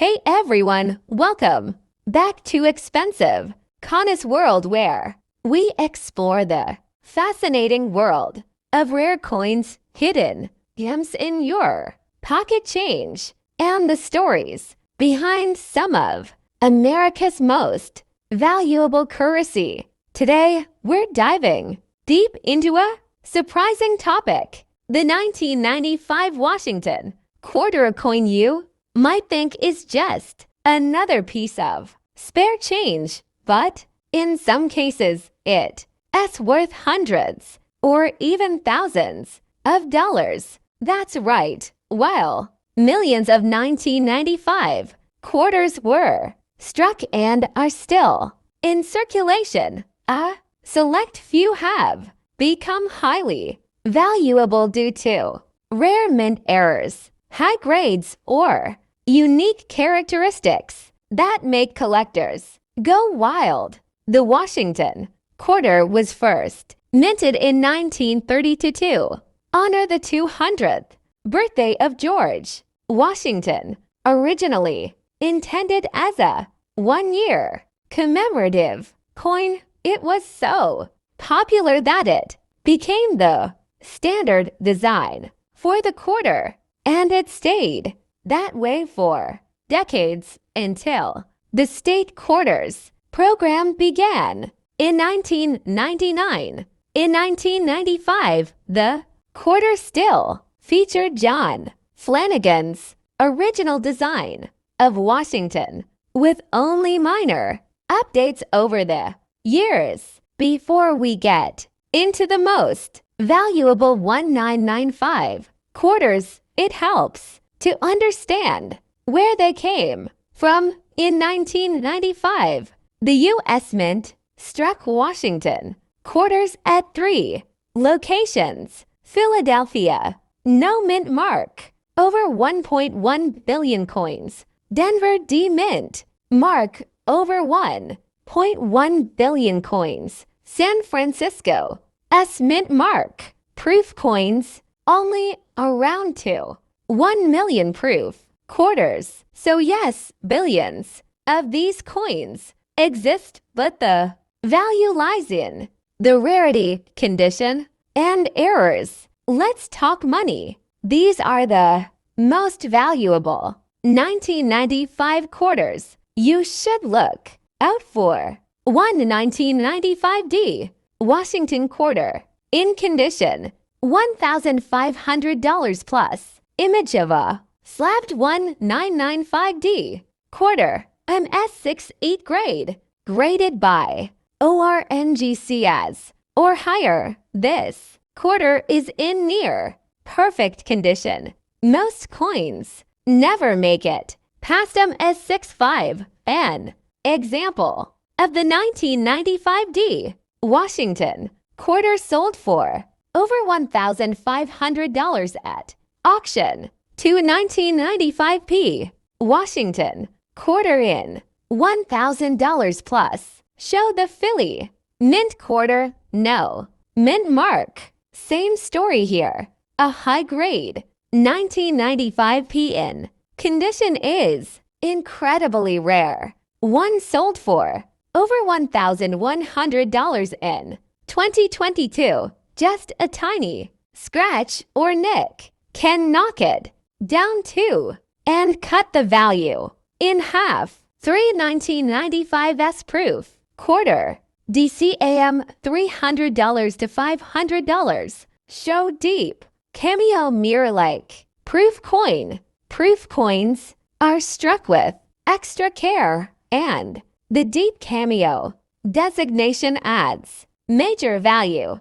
Hey everyone, welcome back to Expensive Conus World, where we explore the fascinating world of rare coins, hidden gems in your pocket change, and the stories behind some of America's most valuable currency. Today, we're diving deep into a surprising topic: the 1995 Washington quarter coin. You might think is just another piece of spare change, but in some cases it's worth hundreds or even thousands of dollars. That's right. While millions of 1995 quarters were struck and are still in circulation, a select few have become highly valuable due to rare mint errors, high grades, or unique characteristics that make collectors go wild. The Washington quarter was first minted in 1932 to honor the 200th birthday of George Washington, originally intended as a one-year commemorative coin. It was so popular that it became the standard design for the quarter, and it stayed that way for decades until the state quarters program began in 1999. In 1995, the quarter still featured John Flanagan's original design of Washington, with only minor updates over the years. Before we get into the most valuable 1995 quarters, it helps to understand where they came from. In 1995, the U.S. Mint struck Washington quarters at 3 locations: Philadelphia, no mint mark, over 1.1 billion coins; Denver, D mint mark, over 1.1 billion coins; San Francisco, S mint mark, proof coins, only around 1 million proof quarters. So yes, billions of these coins exist, but the value lies in the rarity, condition, and errors. Let's talk money. These are the most valuable 1995 quarters you should look out for. 1995 Washington quarter, in condition, $1,500 plus. Image of a slabbed 1995 quarter, MS68 grade, graded by ORNGC as or higher. This quarter is in near perfect condition. Most coins never make it past MS65. An example of the 1995 Washington quarter sold for over $1,500 at auction to 1995 Washington quarter in $1,000 plus. Show the Philly mint quarter, no mint mark. Same story here. A high grade 1995 in condition is incredibly rare. One sold for over $1,100 in 2022. Just a tiny scratch or nick can knock it down to and cut the value in half. 3 1995 proof quarter, DCAM $300 to $500. Show deep cameo mirror-like proof coin. Proof coins are struck with extra care, and the deep cameo designation adds major value.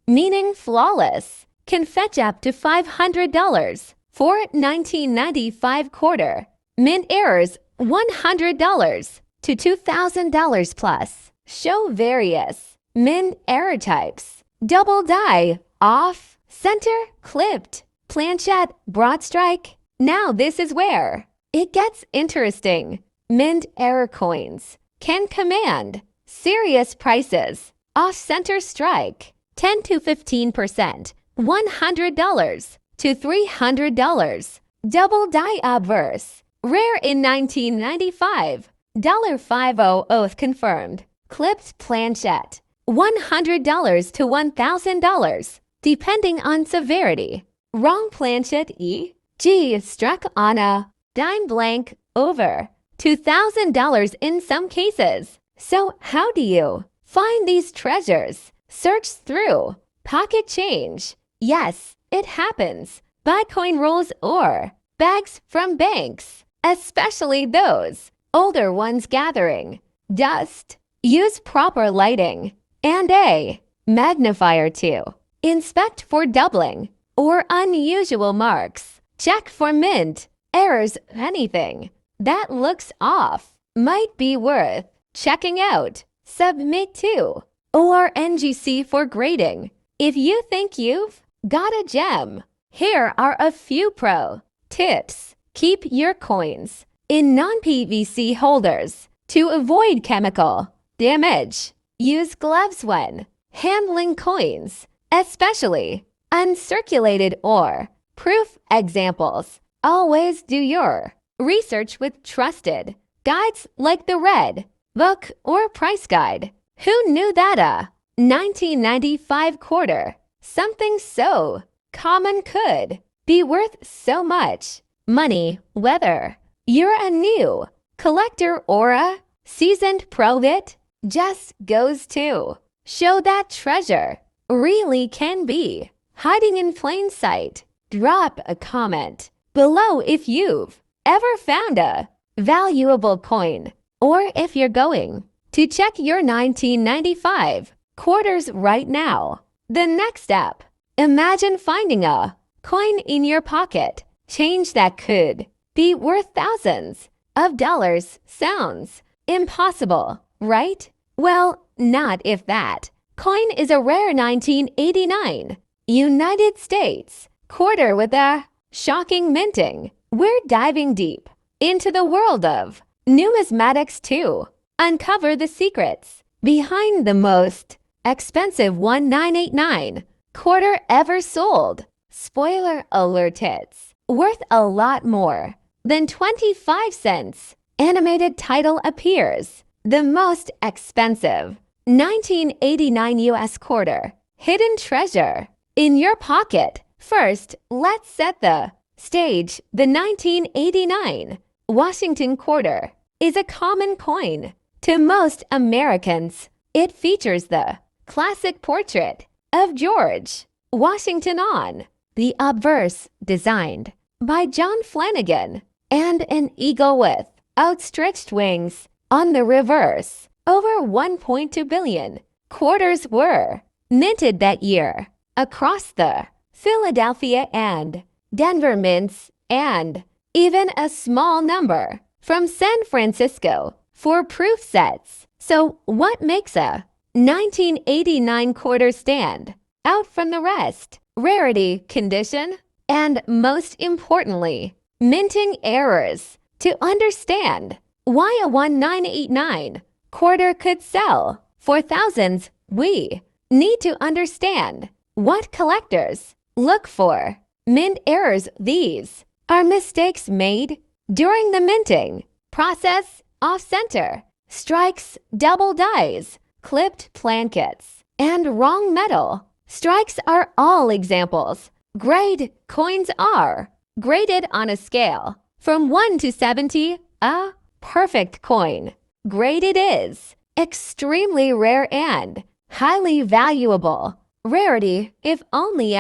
Meaning flawless, can fetch up to $500 for 1995 quarter. Mint errors $100 to $2,000 plus. Show various mint error types: double die, off, center, clipped, planchette, broad strike. Now this is where it gets interesting. Mint error coins can command serious prices. Off center strike 10 to 15%, $100 to $300. Double die obverse Rare in 1995. $500 oath confirmed. Clipped planchette. $100 to $1,000, depending on severity. Wrong planchette E.G. struck on a dime blank over $2,000 in some cases. So how do you find these treasures? Search through pocket change. Yes, it happens. Buy coin rolls or bags from banks, especially those older ones gathering dust. Use proper lighting and a magnifier to inspect for doubling or unusual marks. Check for mint errors. Anything that looks off might be worth checking out. Submit to or NGC for grading. If you think you've got a gem, here are a few pro tips. Keep your coins in non-PVC holders to avoid chemical damage. Use gloves when handling coins, especially uncirculated or proof examples. Always do your research with trusted guides like the Red Book or Price Guide. Who knew that a 1995 quarter, something so common, could be worth so much money? Whether you're a new collector or a seasoned pro, it just goes to show that treasure really can be hiding in plain sight. Drop a comment below if you've ever found a valuable coin, or if you're going to check your 1995 quarters right now. The next step: imagine finding a coin in your pocket change that could be worth thousands of dollars. Sounds impossible, right? Well, not if that coin is a rare 1989 United States quarter with a shocking minting. We're diving deep into the world of numismatics to uncover the secrets behind the most expensive 1989 quarter ever sold. Spoiler alert, it's worth a lot more than 25 cents. Animated title appears. The most expensive 1989 US quarter. Hidden treasure in your pocket. First, let's set the stage. The 1989 Washington quarter is a common coin to most Americans. It features the classic portrait of George Washington on the obverse, designed by John Flanagan, and an eagle with outstretched wings on the reverse. Over 1.2 billion quarters were minted that year across the Philadelphia and Denver mints, and even a small number from San Francisco for proof sets. So what makes a 1989 quarter stand out from the rest? Rarity, condition, and most importantly, minting errors. To understand why a 1989 quarter could sell for thousands, we need to understand what collectors look for. Mint errors. These are mistakes made during the minting process. Off-center strikes, double dies, clipped plankets, and wrong metal strikes are all examples. Grade coins are graded on a scale from 1 to 70. A perfect coin graded is extremely rare and highly valuable. Rarity, if only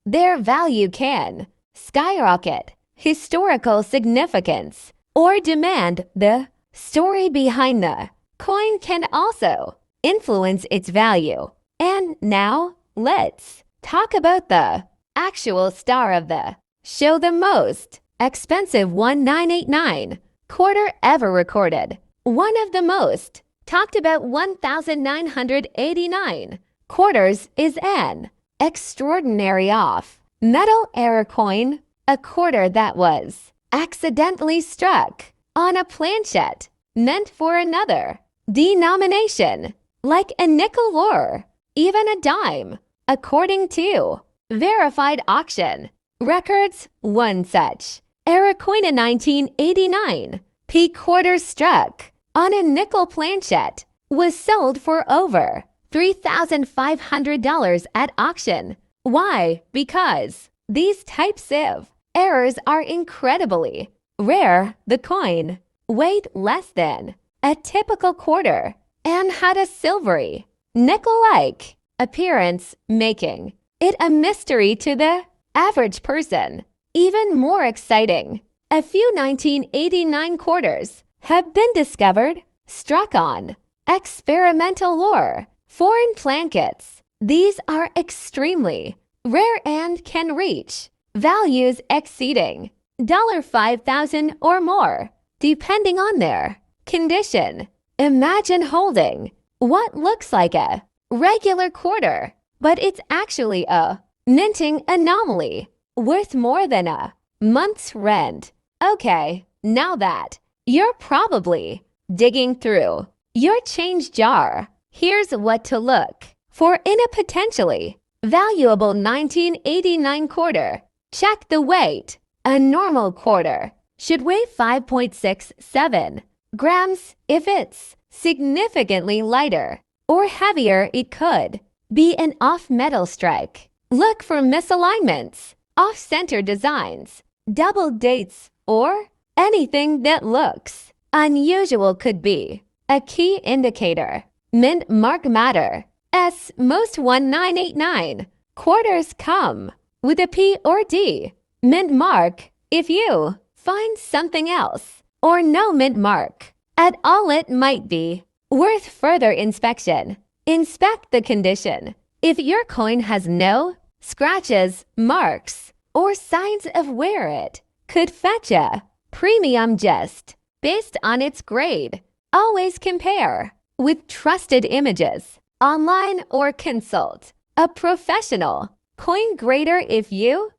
their value can skyrocket. Historical significance or demand. The story behind the coin can also influence its value. And now, let's talk about the actual star of the show, the most expensive 1989 quarter ever recorded. One of the most talked about 1989 quarters is an extraordinary off-metal error coin, a quarter that was accidentally struck on a planchette meant for another denomination, like a nickel or even a dime. According to verified auction records, one such Era coin in 1989. P quarter struck on a nickel planchet. Was sold for over $3,500 at auction. Why? Because these types of errors are incredibly rare. The coin weighed less than a typical quarter and had a silvery, nickel-like appearance, making it a mystery to the average person. Even more exciting, a few 1989 quarters have been discovered struck on experimental lure foreign plankets. These are extremely rare and can reach values exceeding $5,000 or more, depending on their condition. Imagine holding what looks like a regular quarter, but it's actually a minting anomaly worth more than a month's rent. Okay, now that you're probably digging through your change jar, here's what to look for in a potentially valuable 1989 quarter. Check the weight. A normal quarter should weigh 5.67 grams. If it's significantly lighter or heavier, it could be an off-metal strike. Look for misalignments, off-center designs, double dates, or anything that looks unusual could be a key indicator. Mint mark matter. Most 1989 quarters come with a P or D mint mark. If you find something else or no mint mark at all, it might be worth further inspection. Inspect the condition. If your coin has no scratches, marks, or signs of wear, it could fetch a premium just based on its grade. Always compare with trusted images online or consult a professional coin grader if you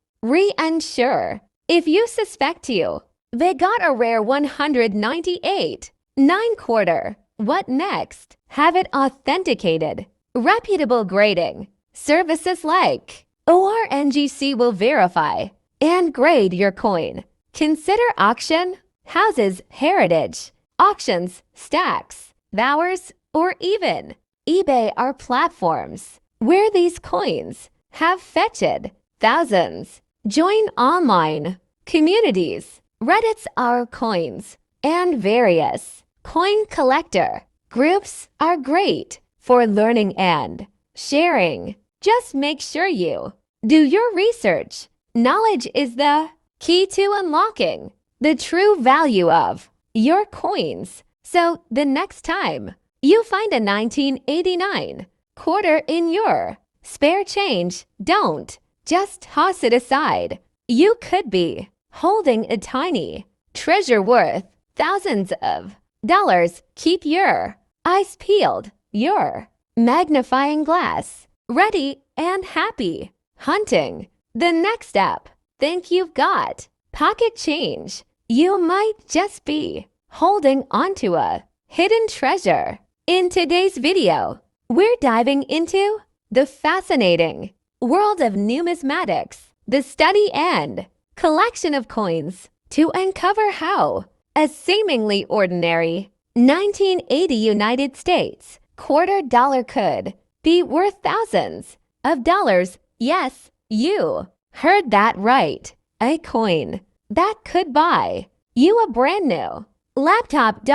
unsure. If you suspect they got a rare 198 9 quarter, what next? Have it authenticated. Reputable grading services like ORNGC will verify and grade your coin. Consider auction houses, heritage auctions, stacks, Bowers, or even eBay are platforms where these coins have fetched thousands. Join online communities, Reddits are coins, and various coin collector groups are great for learning and sharing. Just make sure you do your research. Knowledge is the key to unlocking the true value of your coins. So the next time you find a 1989 quarter in your spare change, don't just toss it aside. You could be holding a tiny treasure worth thousands of dollars. Keep your eyes peeled, your magnifying glass ready, and happy hunting. The next step. Think you've got pocket change. You might just be holding onto a hidden treasure. In today's video, we're diving into the fascinating world of numismatics, the study and collection of coins, to uncover how a seemingly ordinary 1980 United States quarter dollar could be worth thousands of dollars. Yes, you heard that right. A coin that could buy you a brand new laptop,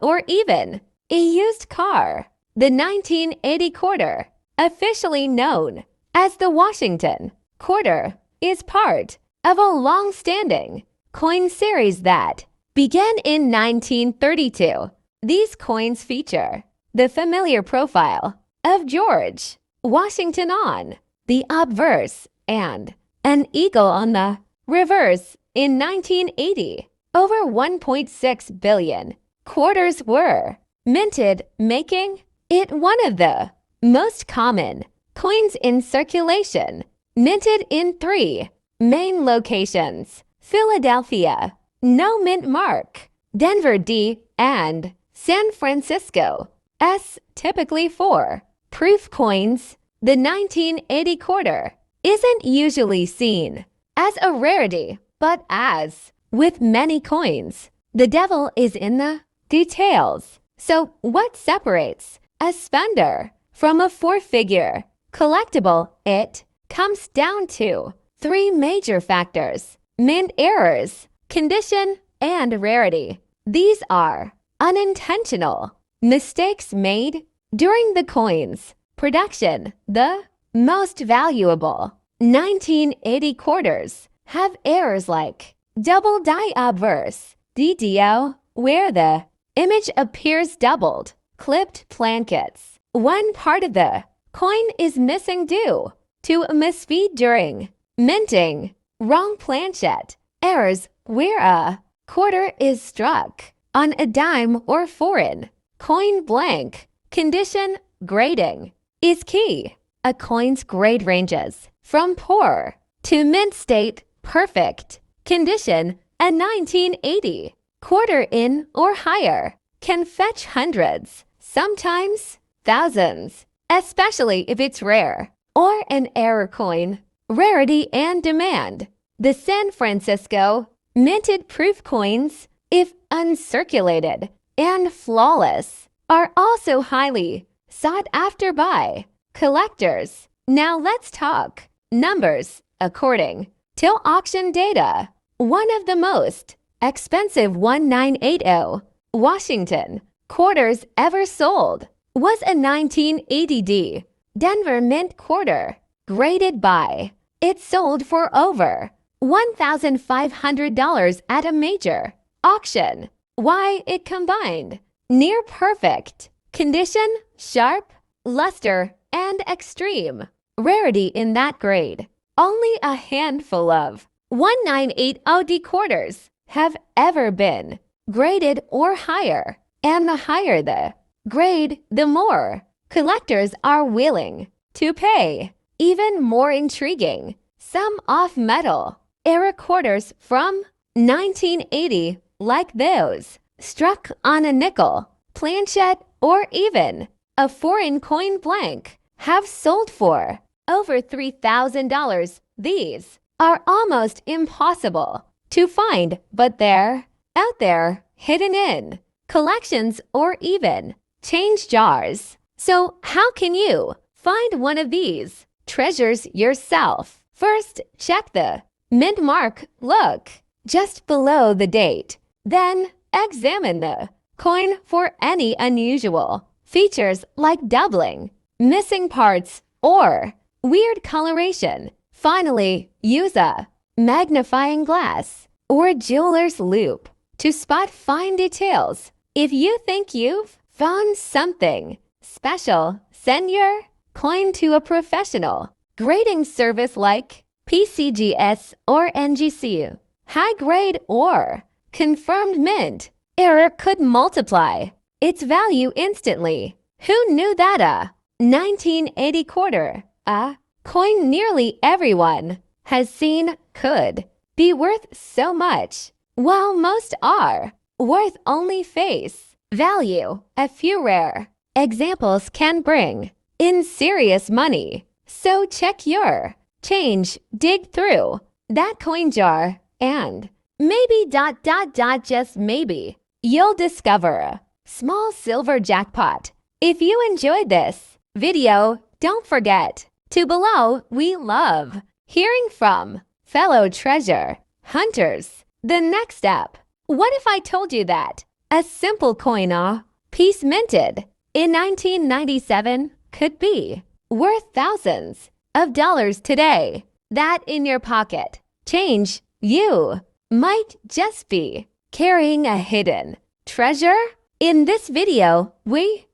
or even a used car. The 1980 quarter, officially known as the Washington quarter, is part of a long-standing coin series that began in 1932. These coins feature the familiar profile of George Washington on the obverse and an eagle on the reverse. In 1980, over 1.6 billion quarters were minted, making it one of the most common coins in circulation. Minted in 3 main locations: Philadelphia, no mint mark; Denver, D, and San Francisco, S. Typically for proof coins, the 1980 quarter isn't usually seen as a rarity But as with many coins, the devil is in the details. So what separates a spender from a four-figure collectible? It comes down to three major factors: mint errors, condition, and rarity. These are unintentional mistakes made during the coin's production. The most valuable 1980 quarters have errors like double die obverse, DDO, where the image appears doubled, clipped plankets. One part of the coin is missing due to a misfeed during minting, wrong planchet, errors where a quarter is struck on a dime or foreign coin. Blank condition grading is key. A coin's grade ranges from poor to mint state. Perfect condition, a 1980 quarter in or higher can fetch hundreds, sometimes thousands, especially if it's rare or an error coin. Rarity and demand. The San Francisco minted proof coins, if uncirculated and flawless, are also highly sought after by collectors. Now let's talk numbers. According to auction data, one of the most expensive 1980 Washington quarters ever sold was a 1980 Denver Mint quarter, graded by. It sold for over $1,500 at a major auction. Why? It combined near perfect condition, sharp luster, and extreme rarity in that grade. Only a handful of 1980 quarters have ever been graded or higher, and the higher the grade, the more collectors are willing to pay. Even more intriguing, some off-metal era quarters from 1980, like those struck on a nickel, planchet, or even a foreign coin blank, have sold for over $3,000. These are almost impossible to find, but they're out there, hidden in collections or even change jars. So how can you find one of these treasures yourself? First, check the mint mark. Look just below the date. Then examine the coin for any unusual features like doubling, missing parts, or weird coloration. Finally, use a magnifying glass or jeweler's loupe to spot fine details. If you think you've found something special, send your coin to a professional grading service like PCGS or NGC. High grade or confirmed mint error could multiply its value instantly. Who knew that a 1980 quarter, a coin nearly everyone has seen, could be worth so much, while most are worth only face value? A few rare examples can bring in serious money. So check your change, dig through that coin jar, and maybe just maybe you'll discover a small silver jackpot. If you enjoyed this video, don't forget to below. We love hearing from fellow treasure hunters. The next step. What if I told you that a simple coin piece minted in 1997 could be worth thousands of dollars today? That in your pocket change, you might just be carrying a hidden treasure. In this video, we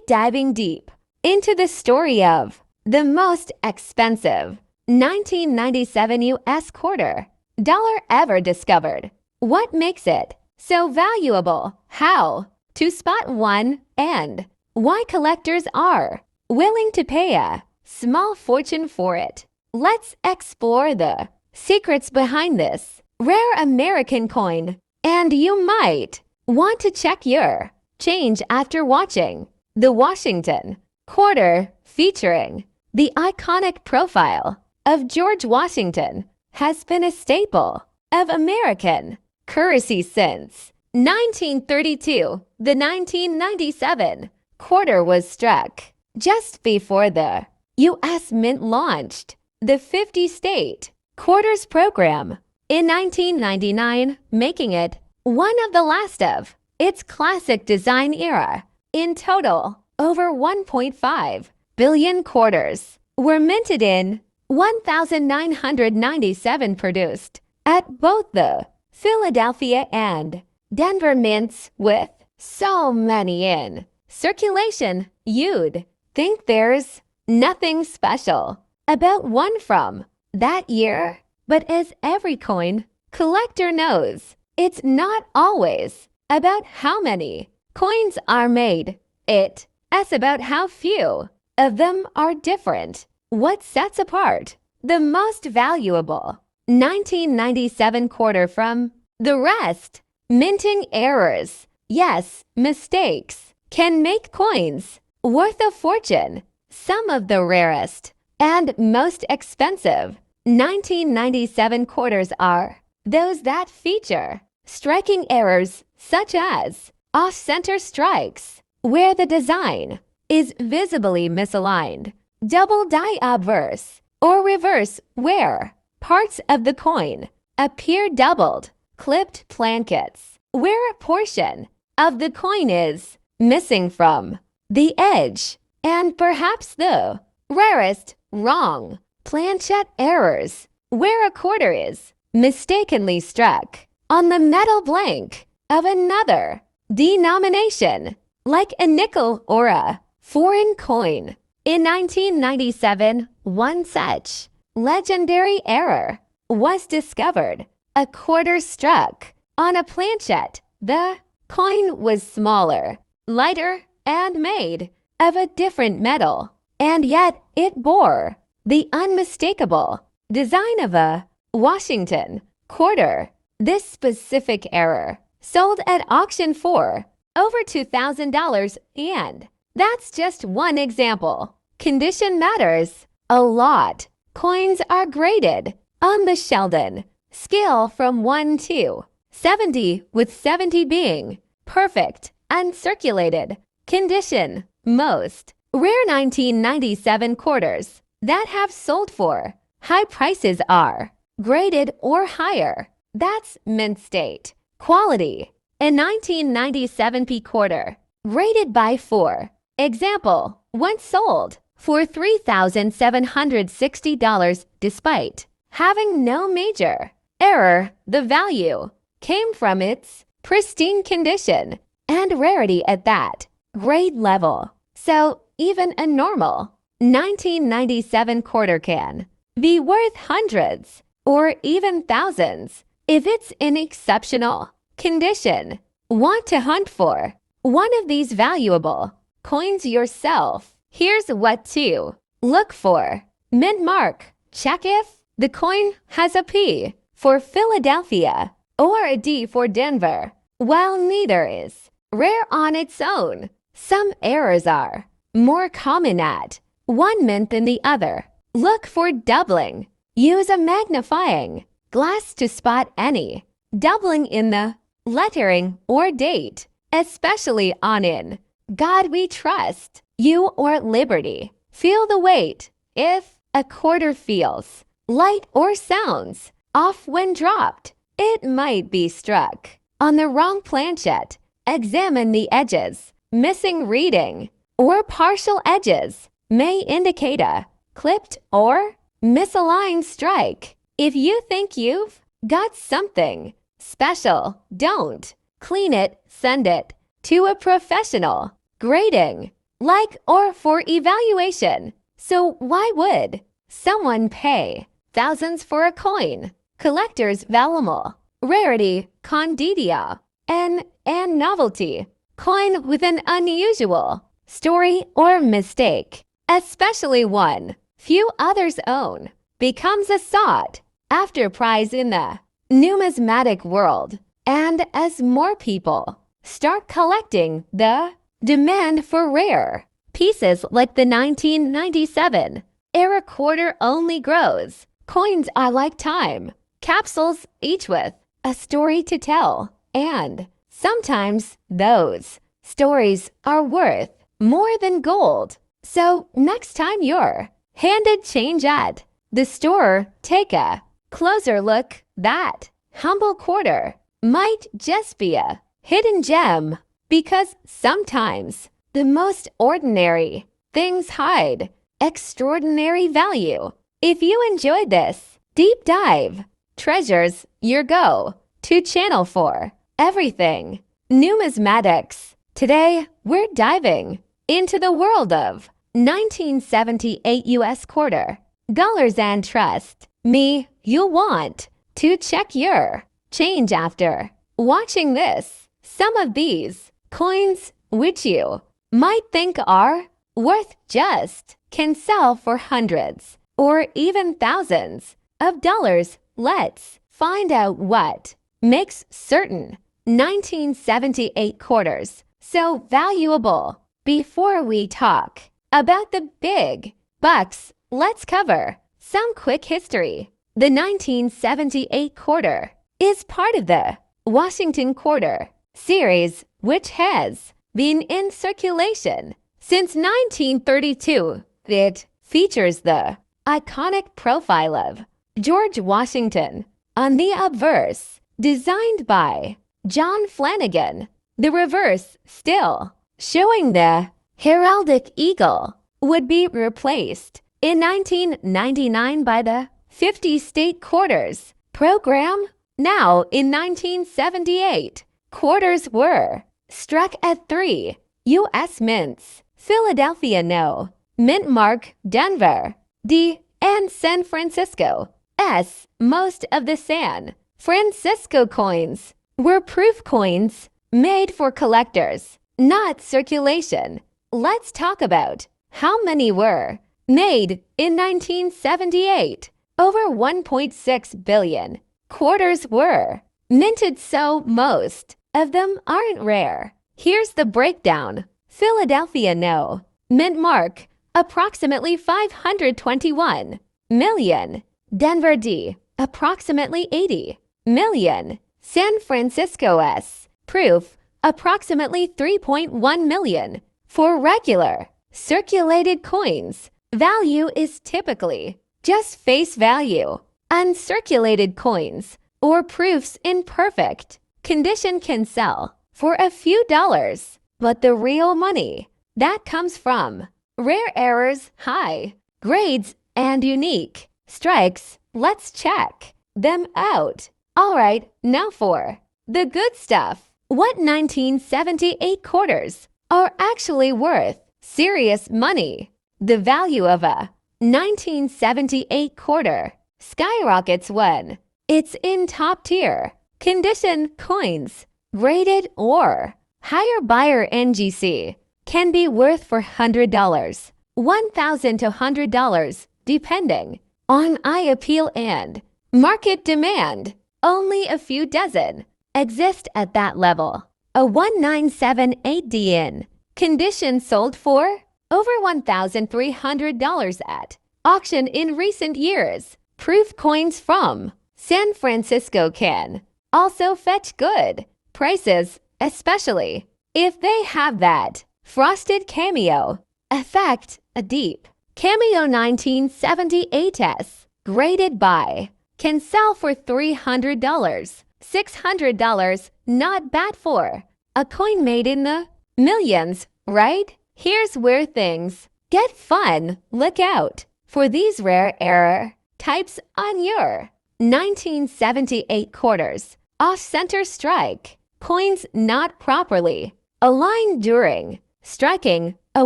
diving deep into the story of the most expensive 1997 US quarter dollar ever discovered. What makes it so valuable? How to spot one, and why collectors are willing to pay a small fortune for it. Let's explore the secrets behind this rare American coin, and you might want to check your change after watching the Washington quarter featuring the iconic profile of George Washington has been a staple of American currency since 1932. The 1997 quarter was struck just before the U.S. Mint launched the 50-state quarters program in 1999, making it one of the last of its classic design era. In total, over 1.5 billion quarters were minted in 1,997 produced at both the Philadelphia and Denver mints. With so many in circulation, you'd think there's nothing special about one from that year. But as every coin collector knows, it's not always about how many coins are made. It's about how few of them are different. What sets apart the most valuable 1997 quarter from the rest? Minting errors. Yes, mistakes can make coins worth a fortune. Some of the rarest and most expensive 1997 quarters are those that feature striking errors such as off-center strikes, where the design is visibly misaligned, double die obverse or reverse, where parts of the coin appear doubled, clipped plankets, where a portion of the coin is missing from the edge, and perhaps the rarest wrong planchet errors, where a quarter is mistakenly struck on the metal blank of another denomination, like a nickel or a foreign coin. In 1997, one such legendary error was discovered. A quarter struck on a planchet. The coin was smaller, lighter, and made of a different metal, and yet it bore the unmistakable design of a Washington quarter. This specific error sold at auction for over $2,000, and that's just one example. Condition matters a lot. Coins are graded on the Sheldon scale from 1 to 70, with 70 being perfect, uncirculated condition. Most rare 1997 quarters that have sold for high prices are graded or higher. That's mint state quality. A 1997 P quarter graded by 4 example once sold for $3,760 despite having no major error. The value came from its pristine condition and rarity at that grade level. So even a normal 1997 quarter can be worth hundreds or even thousands if it's in exceptional condition. Want to hunt for one of these valuable coins yourself? Here's what to look for. Mint mark. Check if the coin has a P for Philadelphia or a D for Denver. While neither is rare on its own, some errors are more common at one mint than the other. Look for doubling. Use a magnifying glass to spot any doubling in the lettering or date, especially on "In God We Trust" you or Liberty. Feel the weight. If a quarter feels light or sounds off when dropped, it might be struck on the wrong planchet. Examine the edges. Missing reading or partial edges may indicate a clipped or misaligned strike. If you think you've got something special, don't clean it. Send it to a professional. Grading, like or for evaluation. So why would someone pay thousands for a coin? Collector's valuable rarity, condidia, and novelty. Coin with an unusual story or mistake, especially one few others own, becomes a sought after prize in the numismatic world. And as more people start collecting, the demand for rare pieces like the 1997 era quarter only grows. Coins are like time. capsules each with a story to tell. And sometimes those stories are worth more than gold. So next time you're handed change at the store, take a closer look. That humble quarter might just be a hidden gem, because sometimes the most ordinary things hide extraordinary value. If you enjoyed this deep dive, treasures your go-to channel for everything numismatics. Today, we're diving into the world of 1978 U.S. quarter dollars and trust me, you'll want to check your change after watching this. Some of these coins, which you might think are worth just, can sell for hundreds or even thousands of dollars. Let's find out what makes certain 1978 quarters so valuable. Before we talk about the big bucks, let's cover some quick history. The 1978 quarter is part of the Washington Quarter series, which has been in circulation since 1932. It features the iconic profile of George Washington on the obverse, designed by John Flanagan. The reverse, still showing the heraldic eagle, would be replaced in 1999 by the 50 state quarters program. Now, in 1978, quarters were struck at 3 U.S. mints: Philadelphia No, Mint Mark, Denver D, and San Francisco S. Most of the San Francisco coins were proof coins made for collectors, not circulation. Let's talk about how many were made in 1978. Over 1.6 billion quarters were minted, so most of them aren't rare. Here's the breakdown. Philadelphia No, Mint Mark, approximately 521 million. Denver D, approximately 80 million. San Francisco S, proof, approximately 3.1 million. For regular circulated coins, value is typically just face value. Uncirculated coins or proofs in perfect condition can sell for a few dollars, but the real money that comes from rare errors, high grades, and unique strikes. Let's check them out. Alright, now for the good stuff. What 1978 quarters are actually worth serious money? The value of a 1978 quarter skyrockets when it's in top tier condition. Coins graded or higher buyer NGC can be worth for $100, $1,000 to $100, depending on eye appeal and market demand. Only a few dozen exist at that level. A 1978 in condition sold for over $1,300 at auction in recent years. Proof coins from San Francisco can also fetch good prices, especially if they have that frosted cameo effect. A deep cameo 1978s graded by can sell for $300, $600. Not bad for a coin made in the millions, right? Here's where things get fun. Look out for these rare error types on your 1978 quarters. Off-center strike. Coins not properly aligned during striking. A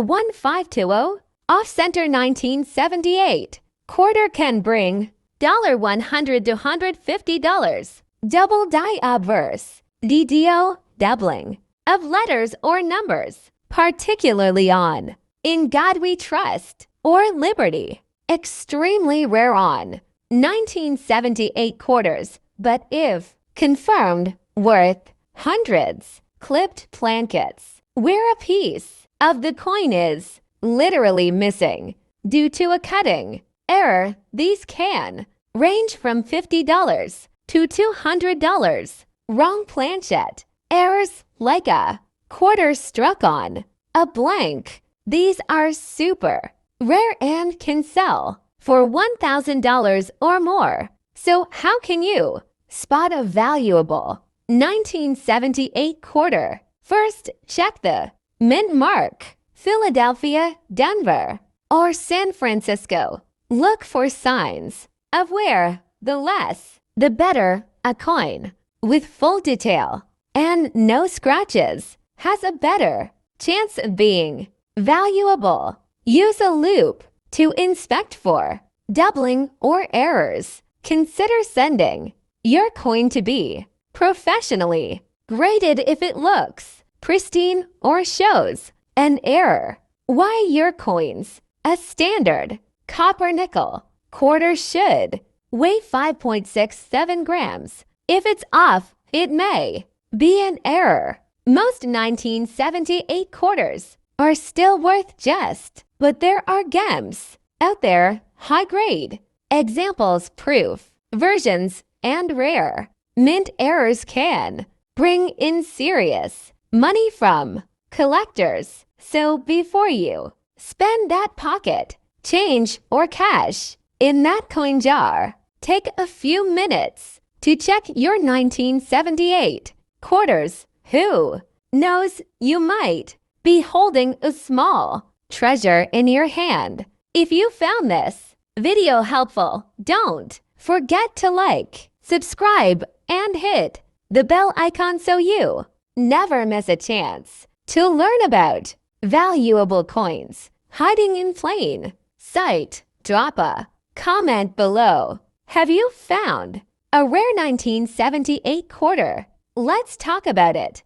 1520 off-center 1978 quarter can bring $100 to $150. Double die obverse. DDO doubling of letters or numbers, particularly on In God We Trust or Liberty. Extremely rare on 1978 quarters, but if confirmed, worth hundreds. Clipped blankets, where a piece of the coin is literally missing due to a cutting error. These can range from $50 to $200. Wrong planchette. Errors like a quarter struck on, a blank. These are super rare and can sell for $1,000 or more. So how can you spot a valuable 1978 quarter? First, check the mint mark. Philadelphia, Denver, or San Francisco. Look for signs of where the less, the better a coin with full detail and no scratches has a better chance of being valuable. Use a loop to inspect for doubling or errors. Consider sending your coin to be professionally graded if it looks pristine or shows an error. Why your coins? A standard copper nickel quarter should weigh 5.67 grams. If it's off, it may be an error. Most 1978 quarters are still worth just, but there are gems out there, high grade. Examples, proof, versions, and rare. Mint errors can bring in serious money from collectors. So before you spend that pocket change or cash in that coin jar, take a few minutes to check your 1978 quarters. Who knows, you might be holding a small treasure in your hand. If you found this video helpful, don't forget to like, subscribe, and hit the bell icon so you never miss a chance to learn about valuable coins hiding in plain sight. Drop a comment below. Have you found a rare 1978 quarter? Let's talk about it.